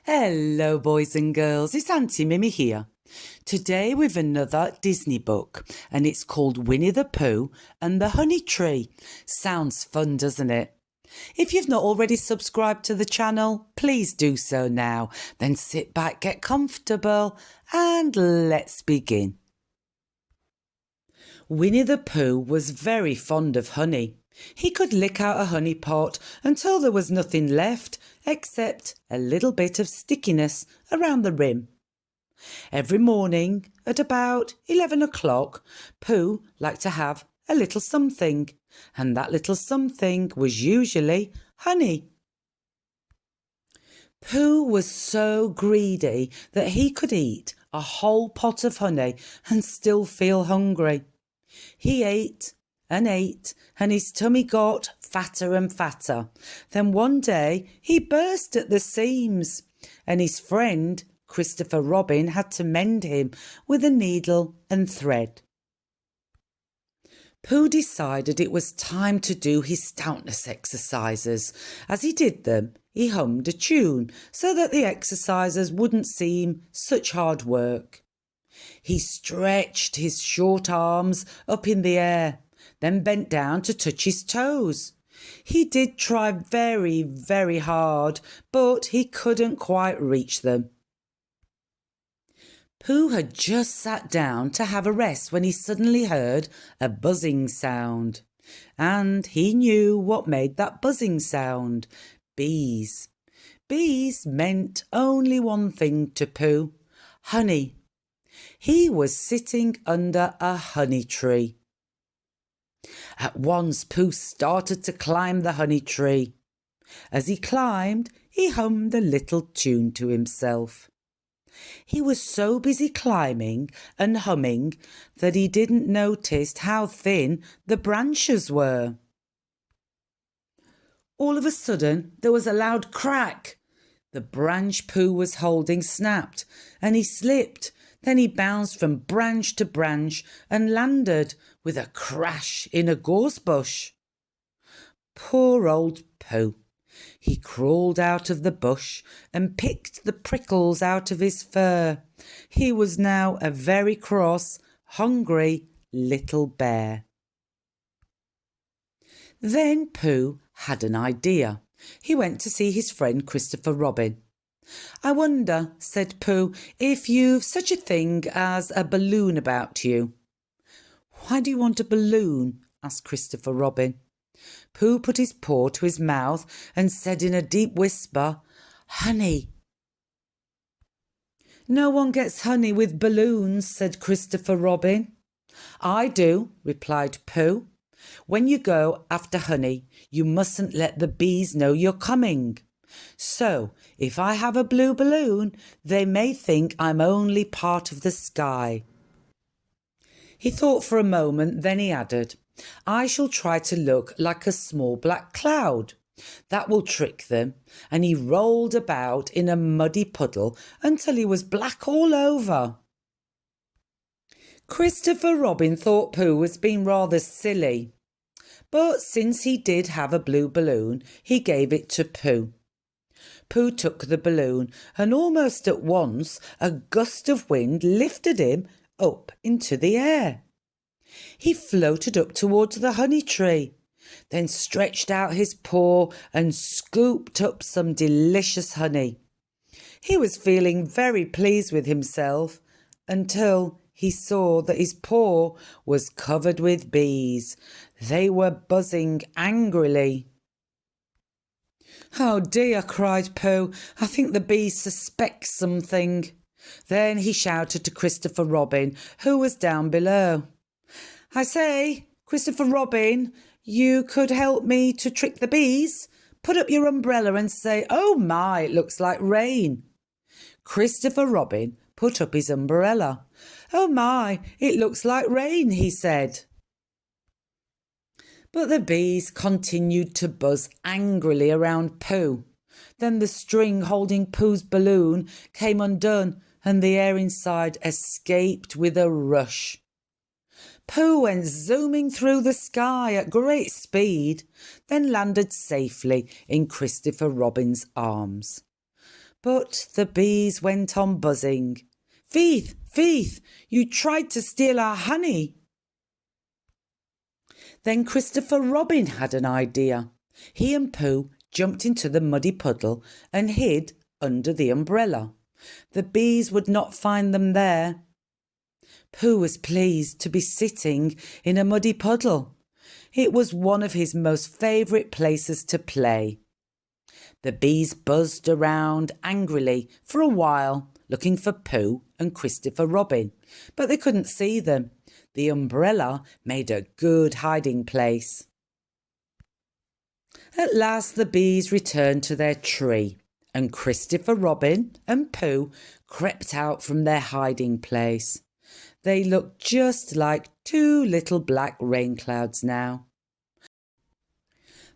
Hello boys and girls, it's Aunty Mimmi here. Today with another Disney book and it's called Winnie the Pooh and the Honey Tree. Sounds fun, doesn't it? If you've not already subscribed to the channel, please do so now. Then sit back, get comfortable and let's begin. Winnie the Pooh was very fond of honey. He could lick out a honey pot until there was nothing left except a little bit of stickiness around the rim. Every morning at about 11 o'clock, Pooh liked to have a little something, and that little something was usually honey. Pooh was so greedy that he could eat a whole pot of honey and still feel hungry. He ate and ate, and his tummy got fatter and fatter. Then one day he burst at the seams, and his friend Christopher Robin had to mend him with a needle and thread. Pooh decided it was time to do his stoutness exercises. As he did them, he hummed a tune so that the exercises wouldn't seem such hard work. He stretched his short arms up in the air, then bent down to touch his toes. He did try very, very hard, but he couldn't quite reach them. Pooh had just sat down to have a rest when he suddenly heard a buzzing sound. And he knew what made that buzzing sound. Bees. Bees meant only one thing to Pooh: honey. He was sitting under a honey tree. At once Pooh started to climb the honey tree. As he climbed, he hummed a little tune to himself. He was so busy climbing and humming that he didn't notice how thin the branches were. All of a sudden, there was a loud crack. The branch Pooh was holding snapped, and he slipped. Then he bounced from branch to branch and landed with a crash in a gorse bush. Poor old Pooh. He crawled out of the bush and picked the prickles out of his fur. He was now a very cross, hungry little bear. Then Pooh had an idea. He went to see his friend Christopher Robin. "I wonder," said Pooh, "if you've such a thing as a balloon about you." "Why do you want a balloon?" asked Christopher Robin. Pooh put his paw to his mouth and said in a deep whisper, "Honey." "No one gets honey with balloons," said Christopher Robin. "I do," replied Pooh. "When you go after honey, you mustn't let the bees know you're coming. So, if I have a blue balloon, they may think I'm only part of the sky." He thought for a moment, then he added, "I shall try to look like a small black cloud. That will trick them." And he rolled about in a muddy puddle until he was black all over. Christopher Robin thought Pooh was being rather silly, but since he did have a blue balloon, he gave it to Pooh. Pooh took the balloon, and almost at once a gust of wind lifted him up into the air. He floated up towards the honey tree, then stretched out his paw and scooped up some delicious honey. He was feeling very pleased with himself until he saw that his paw was covered with bees. They were buzzing angrily. "Oh dear," cried Pooh, "I think the bees suspect something." Then he shouted to Christopher Robin, who was down below. "I say, Christopher Robin, you could help me to trick the bees. Put up your umbrella and say, 'Oh my, it looks like rain.'" Christopher Robin put up his umbrella. "Oh my, it looks like rain," he said. But the bees continued to buzz angrily around Pooh. Then the string holding Pooh's balloon came undone and the air inside escaped with a rush. Pooh went zooming through the sky at great speed, then landed safely in Christopher Robin's arms. But the bees went on buzzing. Thief, thief, you tried to steal our honey. Then Christopher Robin had an idea. He and Pooh jumped into the muddy puddle and hid under the umbrella. The bees would not find them there. Pooh was pleased to be sitting in a muddy puddle. It was one of his most favourite places to play. The bees buzzed around angrily for a while, looking for Pooh and Christopher Robin, but they couldn't see them. The umbrella made a good hiding place. At last the bees returned to their tree, and Christopher Robin and Pooh crept out from their hiding place. They looked just like two little black rain clouds now.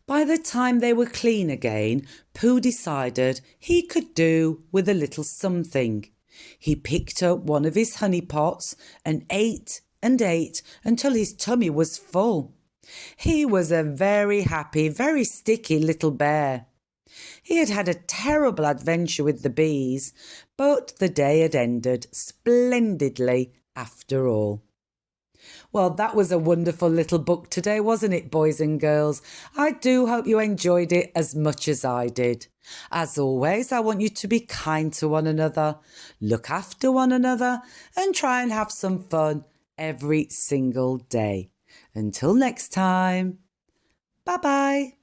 By the time they were clean again, Pooh decided he could do with a little something. He picked up one of his honey pots and ate until his tummy was full. He was a very happy, very sticky little bear. He had had a terrible adventure with the bees, but the day had ended splendidly after all. Well, that was a wonderful little book today, wasn't it, boys and girls? I do hope you enjoyed it as much as I did. As always, I want you to be kind to one another, look after one another, and try and have some fun every single day. Until next time, bye-bye.